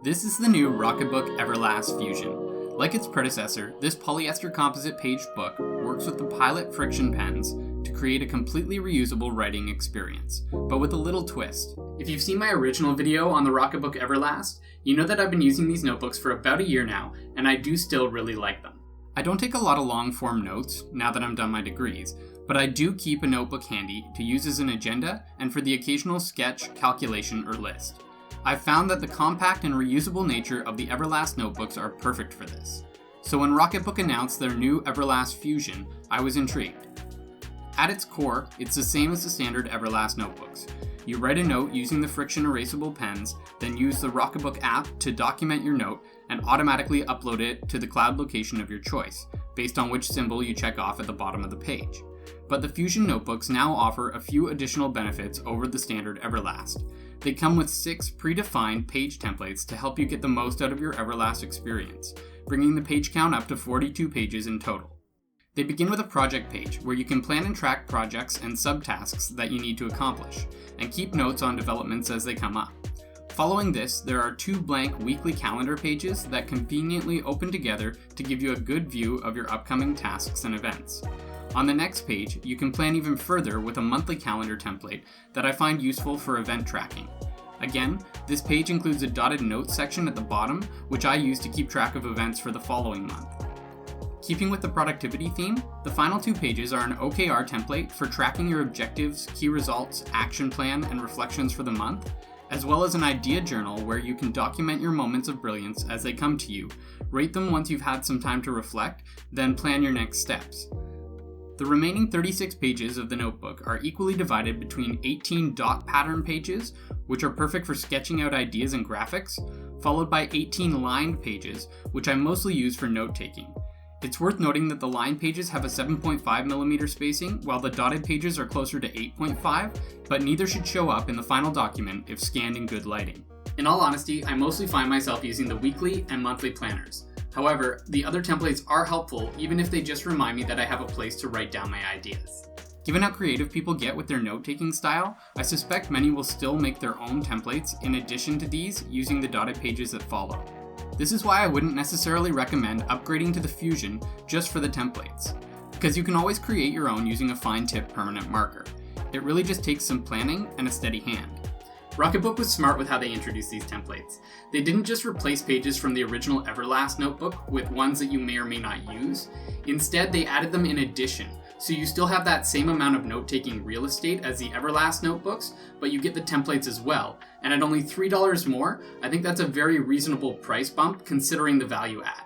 This is the new Rocketbook Everlast Fusion. Like its predecessor, this polyester composite page book works with the Pilot FriXion pens to create a completely reusable writing experience, but with a little twist. If you've seen my original video on the Rocketbook Everlast, you know that I've been using these notebooks for about a year now, and I do still really like them. I don't take a lot of long-form notes now that I'm done my degrees, but I do keep a notebook handy to use as an agenda and for the occasional sketch, calculation, or list. I've found that the compact and reusable nature of the Everlast notebooks are perfect for this. So when Rocketbook announced their new Everlast Fusion, I was intrigued. At its core, it's the same as the standard Everlast notebooks. You write a note using the FriXion erasable pens, then use the Rocketbook app to document your note and automatically upload it to the cloud location of your choice, based on which symbol you check off at the bottom of the page. But the Fusion notebooks now offer a few additional benefits over the standard Everlast. They come with 6 predefined page templates to help you get the most out of your Everlast experience, bringing the page count up to 42 pages in total. They begin with a project page where you can plan and track projects and subtasks that you need to accomplish, and keep notes on developments as they come up. Following this, there are 2 blank weekly calendar pages that conveniently open together to give you a good view of your upcoming tasks and events. On the next page, you can plan even further with a monthly calendar template that I find useful for event tracking. Again, this page includes a dotted notes section at the bottom, which I use to keep track of events for the following month. Keeping with the productivity theme, the final 2 pages are an OKR template for tracking your objectives, key results, action plan, and reflections for the month, as well as an idea journal where you can document your moments of brilliance as they come to you, rate them once you've had some time to reflect, then plan your next steps. The remaining 36 pages of the notebook are equally divided between 18 dot pattern pages, which are perfect for sketching out ideas and graphics, followed by 18 lined pages, which I mostly use for note-taking. It's worth noting that the lined pages have a 7.5mm spacing, while the dotted pages are closer to 8.5, but neither should show up in the final document if scanned in good lighting. In all honesty, I mostly find myself using the weekly and monthly planners. However, the other templates are helpful even if they just remind me that I have a place to write down my ideas. Given how creative people get with their note-taking style, I suspect many will still make their own templates in addition to these using the dotted pages that follow. This is why I wouldn't necessarily recommend upgrading to the Fusion just for the templates, because you can always create your own using a fine-tip permanent marker. It really just takes some planning and a steady hand. Rocketbook was smart with how they introduced these templates. They didn't just replace pages from the original Everlast notebook with ones that you may or may not use. Instead, they added them in addition, so you still have that same amount of note-taking real estate as the Everlast notebooks, but you get the templates as well. And at only $3 more, I think that's a very reasonable price bump considering the value add.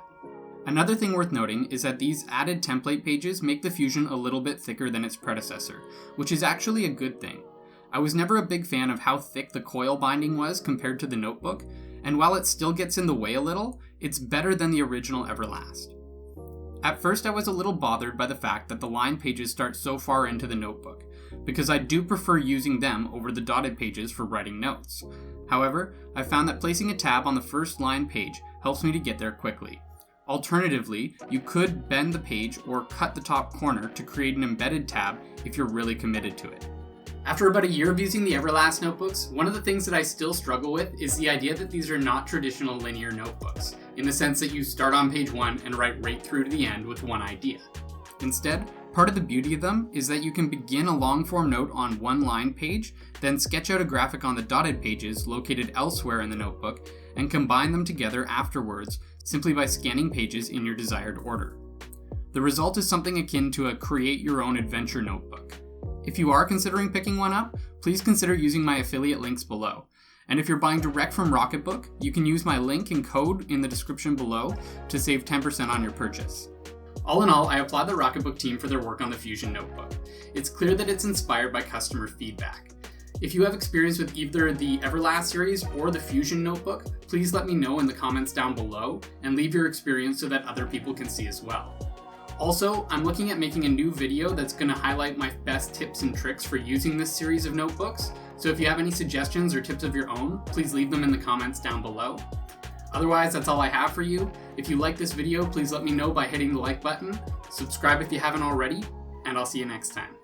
Another thing worth noting is that these added template pages make the Fusion a little bit thicker than its predecessor, which is actually a good thing. I was never a big fan of how thick the coil binding was compared to the notebook, and while it still gets in the way a little, it's better than the original Everlast. At first I was a little bothered by the fact that the line pages start so far into the notebook, because I do prefer using them over the dotted pages for writing notes. However, I found that placing a tab on the first line page helps me to get there quickly. Alternatively, you could bend the page or cut the top corner to create an embedded tab if you're really committed to it. After about a year of using the Everlast notebooks, one of the things that I still struggle with is the idea that these are not traditional linear notebooks, in the sense that you start on page 1 and write right through to the end with one idea. Instead, part of the beauty of them is that you can begin a long-form note on one line page, then sketch out a graphic on the dotted pages located elsewhere in the notebook, and combine them together afterwards simply by scanning pages in your desired order. The result is something akin to a create-your-own-adventure notebook. If you are considering picking one up, please consider using my affiliate links below. And if you're buying direct from Rocketbook, you can use my link and code in the description below to save 10% on your purchase. All in all, I applaud the Rocketbook team for their work on the Fusion notebook. It's clear that it's inspired by customer feedback. If you have experience with either the Everlast series or the Fusion notebook, please let me know in the comments down below and leave your experience so that other people can see as well. Also, I'm looking at making a new video that's going to highlight my best tips and tricks for using this series of notebooks, so if you have any suggestions or tips of your own, please leave them in the comments down below. Otherwise, that's all I have for you. If you like this video, please let me know by hitting the like button, subscribe if you haven't already, and I'll see you next time.